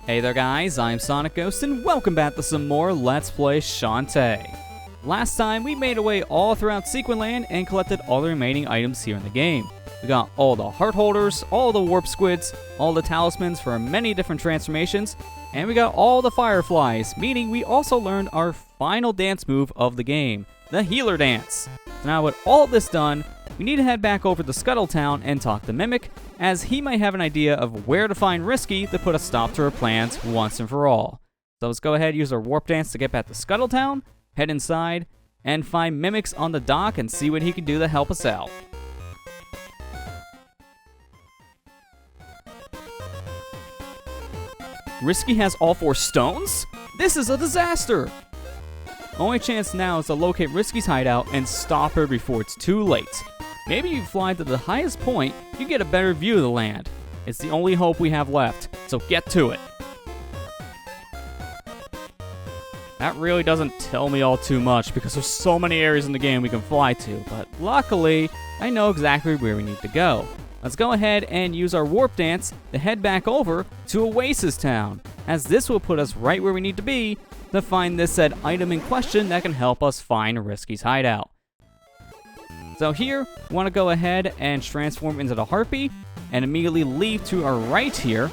Hey there guys, I'm SonicGhost and welcome back to some more Let's Play Shantae. Last time we made our way all throughout Sequinland and collected all the remaining items here in the game. We got all the heart holders, all the warp squids, all the talismans for many different transformations, and we got all the fireflies, meaning we also learned our final dance move of the game, the healer dance. So now with all this done, we need to head back over to Scuttletown and talk to Mimic, as he might have an idea of where to find Risky to put a stop to her plans once and for all. So let's go ahead and use our warp dance to get back to Scuttletown, head inside, and find Mimics on the dock and see what he can do to help us out. Risky has all 4 stones? This is a disaster! Only chance now is to locate Risky's hideout and stop her before it's too late. Maybe you fly to the highest point, you get a better view of the land. It's the only hope we have left, so get to it. That really doesn't tell me all too much because there's so many areas in the game we can fly to, but luckily, I know exactly where we need to go. Let's go ahead and use our warp dance to head back over to Oasis Town, as this will put us right where we need to be to find this said item in question that can help us find Risky's hideout. So here, we want to go ahead and transform into the Harpy and immediately leave to our right here.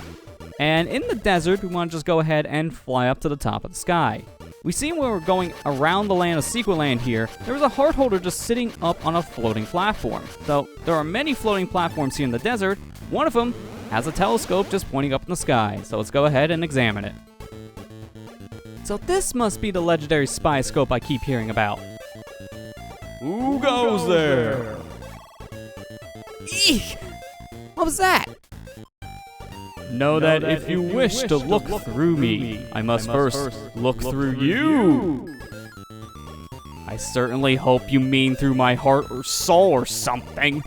And in the desert, we want to just go ahead and fly up to the top of the sky. We see when we're going around the land of Sequinland here, there was a heart holder just sitting up on a floating platform. So there are many floating platforms here in the desert. One of them has a telescope just pointing up in the sky. So let's go ahead and examine it. So this must be the legendary spy scope I keep hearing about. Who goes there? Eek! What was that? Know that if you wish to look through me, I must first look through you. I certainly hope you mean through my heart or soul or something.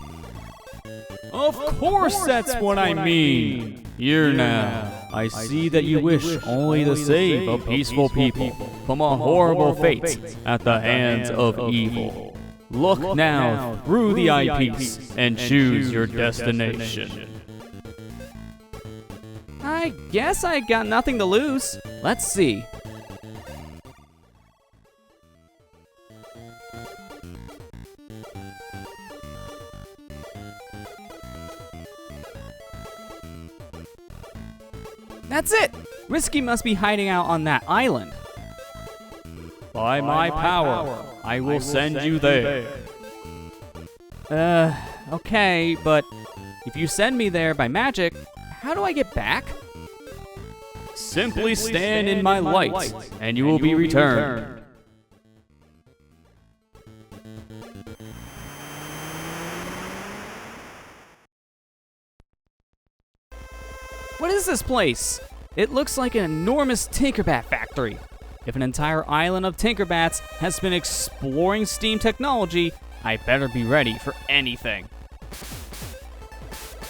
Of course that's what I mean. Here now, I see that you wish only to save a peaceful people from a horrible fate at the hands of evil. Look now through the eyepiece and choose your destination. I guess I got nothing to lose. Let's see. That's it! Risky must be hiding out on that island. By my power, I will send you there. Okay, but if you send me there by magic, how do I get back? Simply stand in my light, and you will be returned. What is this place? It looks like an enormous Tinkerbat Factory. If an entire island of Tinkerbats has been exploring steam technology, I better be ready for anything.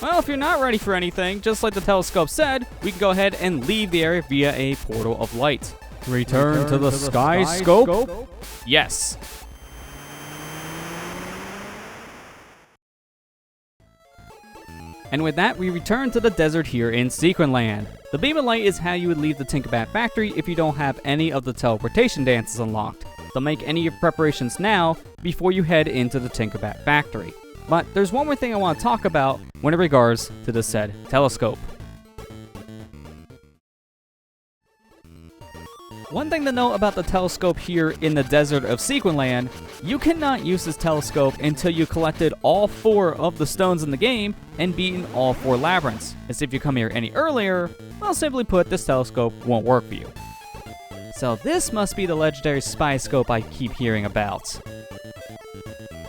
Well, if you're not ready for anything, just like the telescope said, we can go ahead and leave the area via a portal of light. Return to the sky scope? Yes. And with that, we return to the desert here in Sequinland. The beam of light is how you would leave the Tinkerbat Factory if you don't have any of the teleportation dances unlocked. So make any of your preparations now before you head into the Tinkerbat Factory. But there's one more thing I want to talk about when it regards to the said telescope. One thing to note about the telescope here in the desert of Sequinland, you cannot use this telescope until you collected all 4 of the stones in the game and beaten all 4 labyrinths, as if you come here any earlier, well, simply put, this telescope won't work for you. So this must be the legendary spy scope I keep hearing about.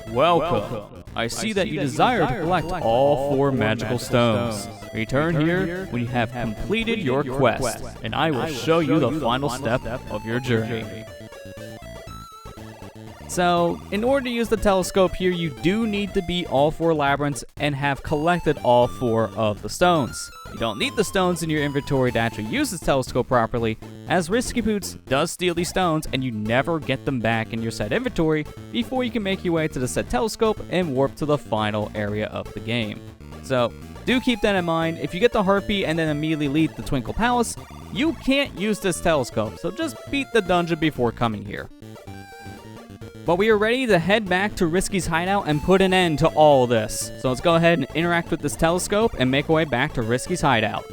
Welcome. I see that you desire to collect all 4 magical stones. Return here when you have completed your quest, and I will show you the final step of your journey. So, in order to use the telescope here, you do need to beat all 4 labyrinths and have collected all 4 of the stones. You don't need the stones in your inventory to actually use this telescope properly, as Risky Poots does steal these stones and you never get them back in your set inventory before you can make your way to the set telescope and warp to the final area of the game. So, Do keep that in mind. If you get the Harpy and then immediately leave the Twinkle Palace, you can't use this telescope, so just beat the dungeon before coming here. But we are ready to head back to Risky's hideout and put an end to all this. So let's go ahead and interact with this telescope and make our way back to Risky's hideout.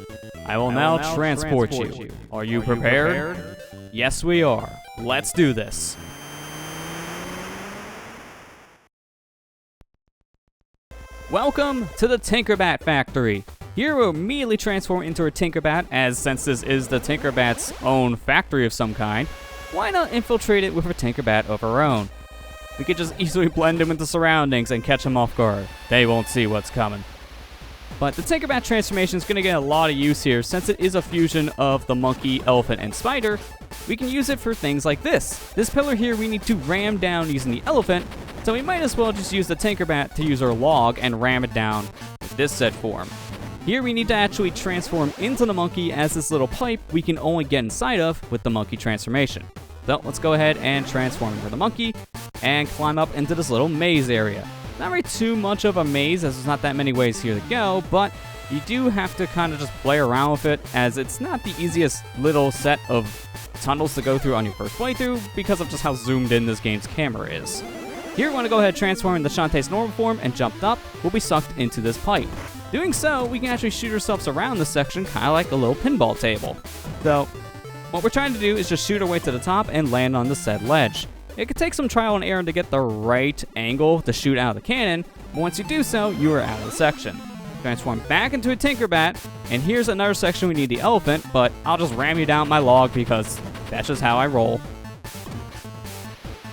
I will now transport you. Are you prepared? Yes, we are. Let's do this. Welcome to the Tinkerbat Factory. Here we'll immediately transform into a Tinkerbat, as since this is the Tinkerbat's own factory of some kind, why not infiltrate it with a Tinkerbat of our own? We could just easily blend them with the surroundings and catch them off guard. They won't see what's coming. But the Tinkerbat transformation is going to get a lot of use here, since it is a fusion of the monkey, elephant, and spider. We can use it for things like this. This pillar here we need to ram down using the elephant, so we might as well just use the Tinkerbat to use our log and ram it down with this set form. Here we need to actually transform into the monkey, as this little pipe we can only get inside of with the monkey transformation. So let's go ahead and transform into the monkey and climb up into this little maze area. Not really too much of a maze, as there's not that many ways here to go, but you do have to kind of just play around with it, as it's not the easiest little set of tunnels to go through on your first playthrough because of just how zoomed in this game's camera is. Here we want to go ahead and transform into Shantae's normal form, and jumped up, we'll be sucked into this pipe. Doing so, we can actually shoot ourselves around this section, kind of like a little pinball table. So, what we're trying to do is just shoot our way to the top and land on the said ledge. It could take some trial and error to get the right angle to shoot out of the cannon, but once you do so, you are out of the section. Transform back into a Tinkerbat, and here's another section we need the elephant, but I'll just ram you down my log because that's just how I roll.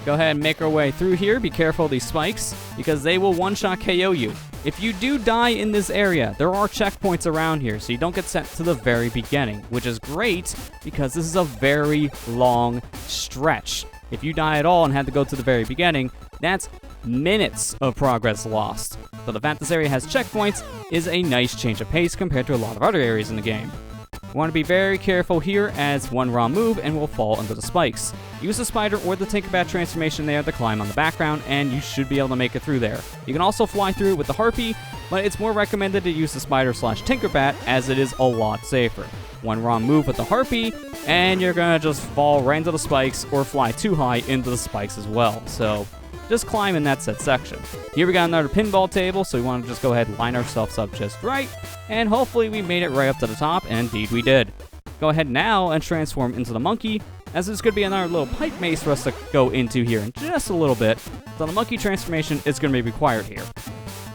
Go ahead and make our way through here. Be careful of these spikes, because they will one-shot KO you. If you do die in this area, there are checkpoints around here, so you don't get sent to the very beginning, which is great because this is a very long stretch. If you die at all and had to go to the very beginning, that's minutes of progress lost. So the fact this area has checkpoints is a nice change of pace compared to a lot of other areas in the game. We want to be very careful here, as one wrong move and we'll fall under the spikes. Use the spider or the Tinkerbat transformation there to climb on the background, and you should be able to make it through there. You can also fly through with the Harpy, but it's more recommended to use the spider/Tinkerbat, as it is a lot safer. One wrong move with the Harpy, and you're gonna just fall right into the spikes or fly too high into the spikes as well. So just climb in that set section. Here we got another pinball table, so we want to just go ahead and line ourselves up just right, and hopefully we made it right up to the top, and indeed we did. Go ahead now and transform into the monkey, as there's going to be another little pipe maze for us to go into here in just a little bit, so the monkey transformation is going to be required here.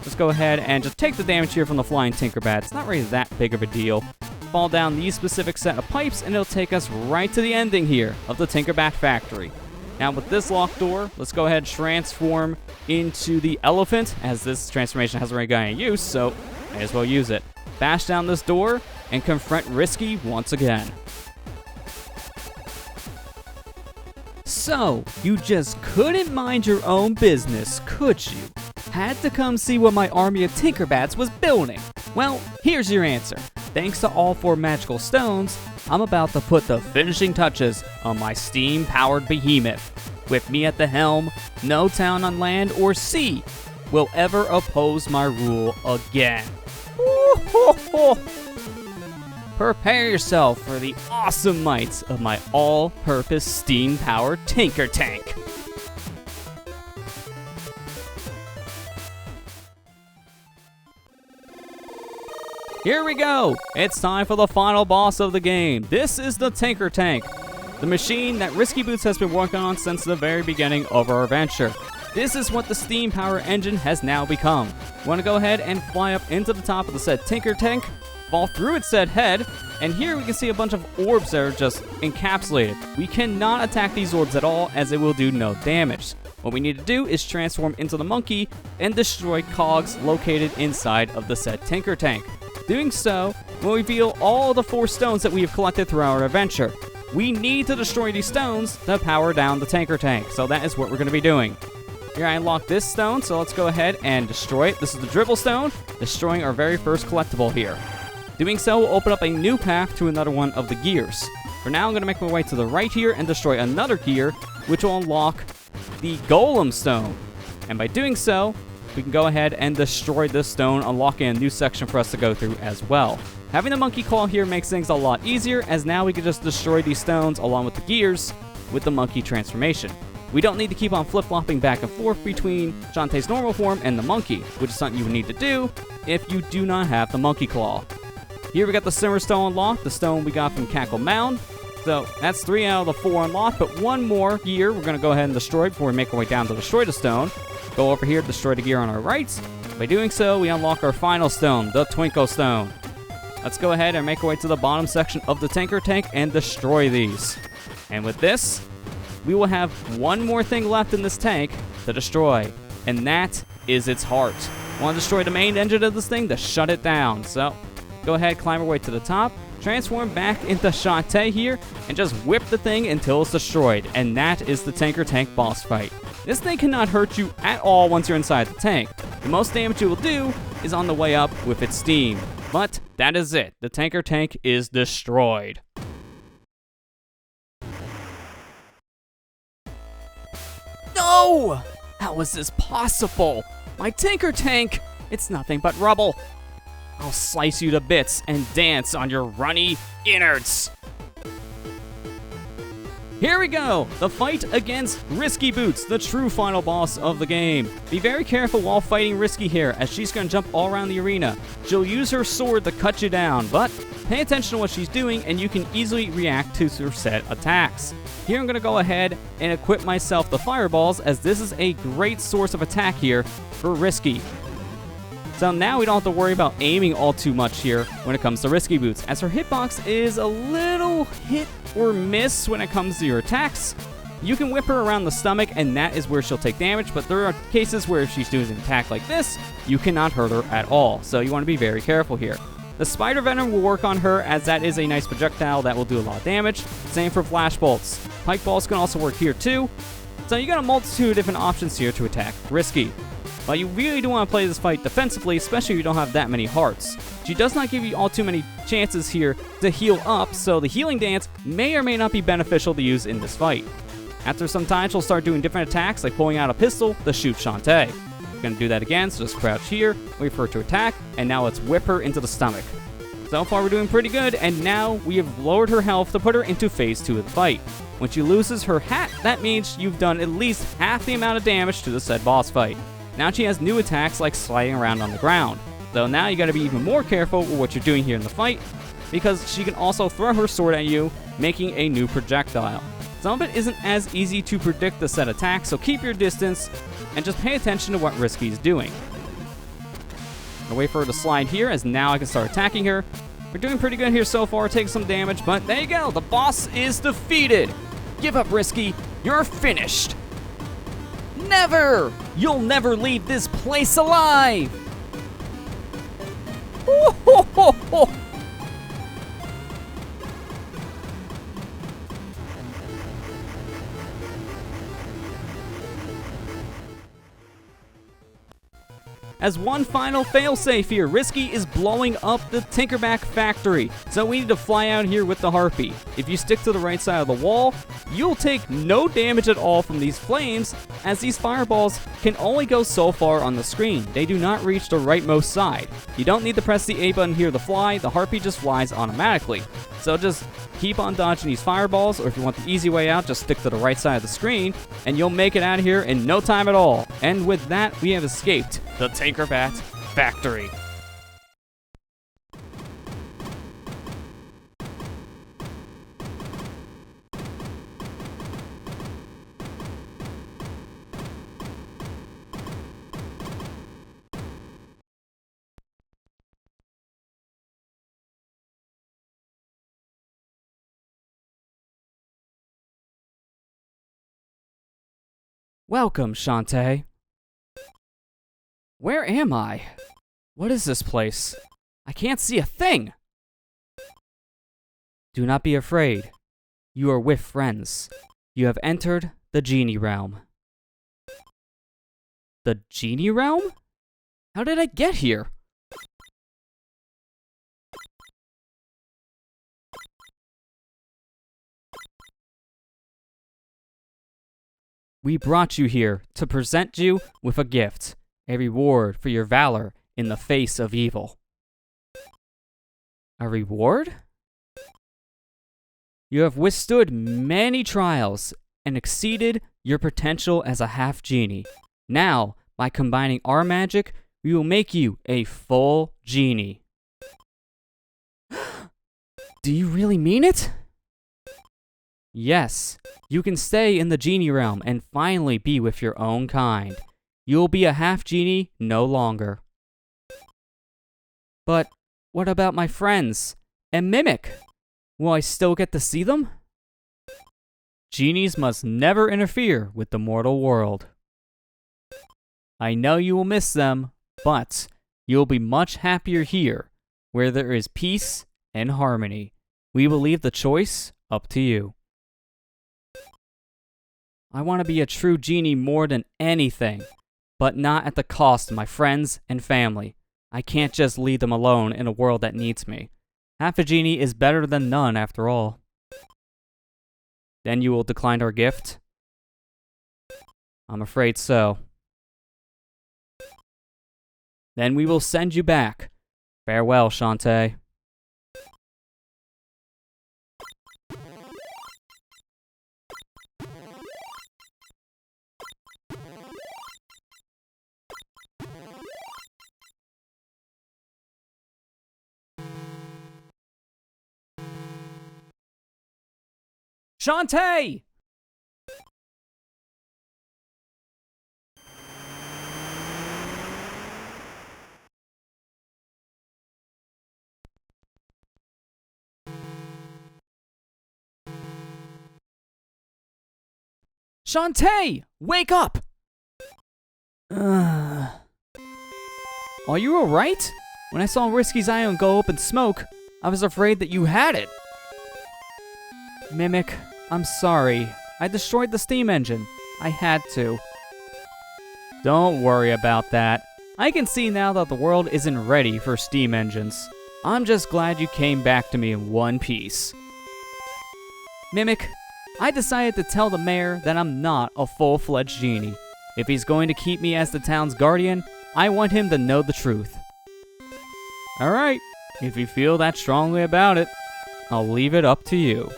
Let's go ahead and just take the damage here from the flying Tinkerbat. It's not really that big of a deal. Fall down these specific set of pipes, and it'll take us right to the ending here of the Tinkerbat Factory. Now with this locked door, let's go ahead and transform into the elephant, as this transformation hasn't really got any use, so may as well use it. Bash down this door and confront Risky once again. So, you just couldn't mind your own business, could you? Had to come see what my army of Tinkerbats was building. Well, here's your answer. Thanks to all 4 magical stones, I'm about to put the finishing touches on my steam-powered behemoth. With me at the helm, no town on land or sea will ever oppose my rule again. Prepare yourself for the awesome mights of my all-purpose steam-powered Tinker Tank. Here we go! It's time for the final boss of the game. This is the Tinker Tank, the machine that Risky Boots has been working on since the very beginning of our adventure. This is what the steam power engine has now become. We want to go ahead and fly up into the top of the said Tinker Tank, fall through its said head, and here we can see a bunch of orbs that are just encapsulated. We cannot attack these orbs at all, as it will do no damage. What we need to do is transform into the monkey and destroy cogs located inside of the said Tinker Tank. Doing so will reveal all the 4 stones that we have collected throughout our adventure. We need to destroy these stones to power down the Tinker Tank, so that is what we're going to be doing. Here I unlock this stone, so let's go ahead and destroy it. This is the dribble stone, destroying our very first collectible here. Doing so will open up a new path to another one of the gears. For now, I'm going to make my way to the right here and destroy another gear, which will unlock the golem stone. And by doing so, we can go ahead and destroy this stone, unlocking a new section for us to go through as well. Having the monkey claw here makes things a lot easier, as now we can just destroy these stones along with the gears with the monkey transformation. We don't need to keep on flip-flopping back and forth between Shantae's normal form and the monkey, which is something you would need to do if you do not have the monkey claw. Here we got the Simmer Stone unlocked, the stone we got from Cackle Mound. So that's 3 out of the 4 unlocked, but one more gear we're going to go ahead and destroy before we make our way down to destroy the stone. Go over here, destroy the gear on our right. By doing so, we unlock our final stone, the Twinkle Stone. Let's go ahead and make our way to the bottom section of the Tinker Tank and destroy these. And with this, we will have one more thing left in this tank to destroy, and that is its heart. We want to destroy the main engine of this thing to shut it down. So go ahead, climb our way to the top, transform back into Shantae here, and just whip the thing until it's destroyed. And that is the Tinker Tank boss fight. This thing cannot hurt you at all once you're inside the tank. The most damage it will do is on the way up with its steam. But that is it. The Tinker Tank is destroyed. No! How is this possible? My Tinker Tank! It's nothing but rubble. I'll slice you to bits and dance on your runny innards. Here we go! The fight against Risky Boots, the true final boss of the game. Be very careful while fighting Risky here, as she's going to jump all around the arena. She'll use her sword to cut you down, but pay attention to what she's doing and you can easily react to her set attacks. Here I'm going to go ahead and equip myself the fireballs, as this is a great source of attack here for Risky. So now we don't have to worry about aiming all too much here when it comes to Risky Boots, as her hitbox is a little hit or miss when it comes to your attacks. You can whip her around the stomach, and that is where she'll take damage, but there are cases where if she's doing an attack like this, you cannot hurt her at all, so you want to be very careful here. The Spider Venom will work on her, as that is a nice projectile that will do a lot of damage. Same for Flash Bolts. Pike Balls can also work here too, so you got a multitude of different options here to attack Risky. But you really do want to play this fight defensively, especially if you don't have that many hearts. She does not give you all too many chances here to heal up, so the healing dance may or may not be beneficial to use in this fight. After some time, she'll start doing different attacks, like pulling out a pistol to shoot Shantae. We're going to do that again, so just crouch here, wait for her to attack, and now let's whip her into the stomach. So far we're doing pretty good, and now we have lowered her health to put her into phase 2 of the fight. When she loses her hat, that means you've done at least half the amount of damage to the said boss fight. Now she has new attacks like sliding around on the ground. So now you gotta be even more careful with what you're doing here in the fight, because she can also throw her sword at you, making a new projectile. Some of it isn't as easy to predict the set attack, so keep your distance and just pay attention to what Risky is doing. I'll wait for her to slide here, as now I can start attacking her. We're doing pretty good here so far, taking some damage, but there you go, the boss is defeated. Give up, Risky, you're finished. Never! You'll never leave this place alive! Ho, ho, ho, ho. As one final failsafe here, Risky is blowing up the Tinkerbat Factory, so we need to fly out here with the Harpy. If you stick to the right side of the wall, you'll take no damage at all from these flames, as these fireballs can only go so far on the screen. They do not reach the rightmost side. You don't need to press the A button here to fly, the Harpy just flies automatically. So just keep on dodging these fireballs, or if you want the easy way out, just stick to the right side of the screen, and you'll make it out of here in no time at all. And with that, we have escaped the Tinkerbat Factory. Welcome, Shantae. Where am I? What is this place? I can't see a thing! Do not be afraid. You are with friends. You have entered the Genie realm. The Genie realm? How did I get here? We brought you here to present you with a gift. A reward for your valor in the face of evil. A reward? You have withstood many trials and exceeded your potential as a half genie. Now, by combining our magic, we will make you a full genie. Do you really mean it? Yes, you can stay in the genie realm and finally be with your own kind. You will be a half genie no longer. But what about my friends and Mimic? Will I still get to see them? Genies must never interfere with the mortal world. I know you will miss them, but you will be much happier here, where there is peace and harmony. We will leave the choice up to you. I want to be a true genie more than anything, but not at the cost of my friends and family. I can't just leave them alone in a world that needs me. Half a genie is better than none, after all. Then you will decline our gift? I'm afraid so. Then we will send you back. Farewell, Shantae. Shantae! Shantae! Wake up! Are you alright? When I saw Risky's ion go up in smoke, I was afraid that you had it. Mimic, I'm sorry. I destroyed the steam engine. I had to. Don't worry about that. I can see now that the world isn't ready for steam engines. I'm just glad you came back to me in one piece. Mimic, I decided to tell the mayor that I'm not a full-fledged genie. If he's going to keep me as the town's guardian, I want him to know the truth. Alright, if you feel that strongly about it, I'll leave it up to you.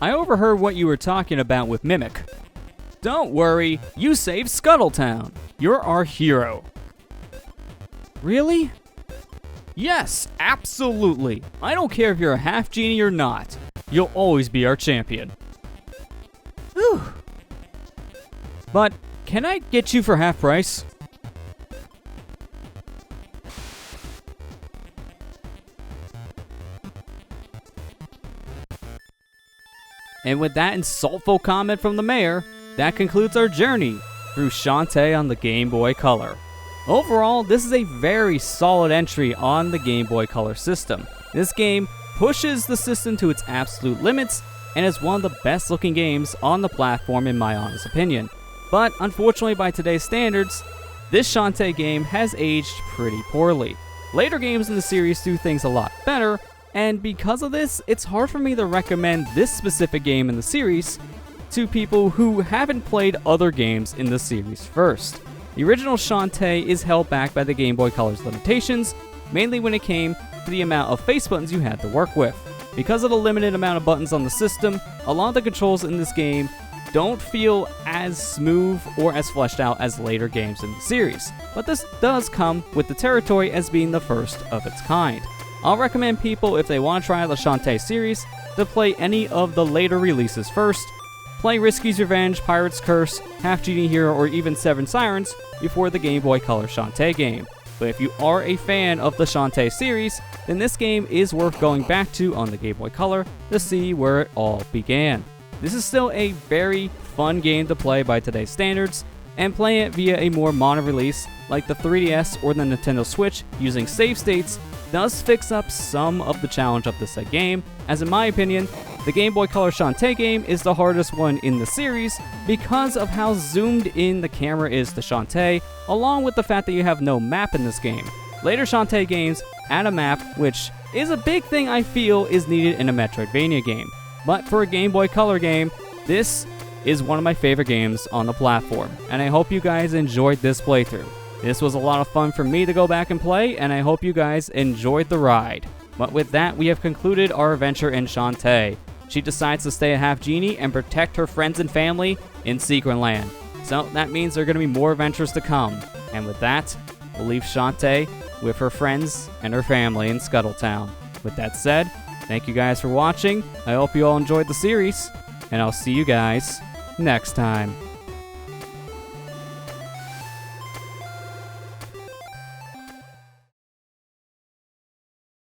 I overheard what you were talking about with Mimic. Don't worry, you saved Scuttletown. You're our hero. Really? Yes, absolutely. I don't care if you're a half genie or not. You'll always be our champion. Whew. But can I get you for half price? And with that insultful comment from the mayor, that concludes our journey through Shantae on the Game Boy Color. Overall, this is a very solid entry on the Game Boy Color system. This game pushes the system to its absolute limits and is one of the best looking games on the platform in my honest opinion. But unfortunately by today's standards, this Shantae game has aged pretty poorly. Later games in the series do things a lot better, and because of this, it's hard for me to recommend this specific game in the series to people who haven't played other games in the series first. The original Shantae is held back by the Game Boy Color's limitations, mainly when it came to the amount of face buttons you had to work with. Because of the limited amount of buttons on the system, a lot of the controls in this game don't feel as smooth or as fleshed out as later games in the series. But this does come with the territory as being the first of its kind. I'll recommend people, if they want to try out the Shantae series, to play any of the later releases first. Play Risky's Revenge, Pirate's Curse, Half Genie Hero, or even Seven Sirens before the Game Boy Color Shantae game. But if you are a fan of the Shantae series, then this game is worth going back to on the Game Boy Color to see where it all began. This is still a very fun game to play by today's standards, and playing it via a more modern release like the 3DS or the Nintendo Switch using save states does fix up some of the challenge of this game, as in my opinion, the Game Boy Color Shantae game is the hardest one in the series because of how zoomed in the camera is to Shantae, along with the fact that you have no map in this game. Later Shantae games add a map, which is a big thing I feel is needed in a Metroidvania game. But for a Game Boy Color game, this is one of my favorite games on the platform, and I hope you guys enjoyed this playthrough. This was a lot of fun for me to go back and play, and I hope you guys enjoyed the ride. But with that, we have concluded our adventure in Shantae. She decides to stay a half genie and protect her friends and family in Secret Land. So that means there are going to be more adventures to come. And with that, we'll leave Shantae with her friends and her family in Scuttletown. With that said, thank you guys for watching. I hope you all enjoyed the series, and I'll see you guys next time.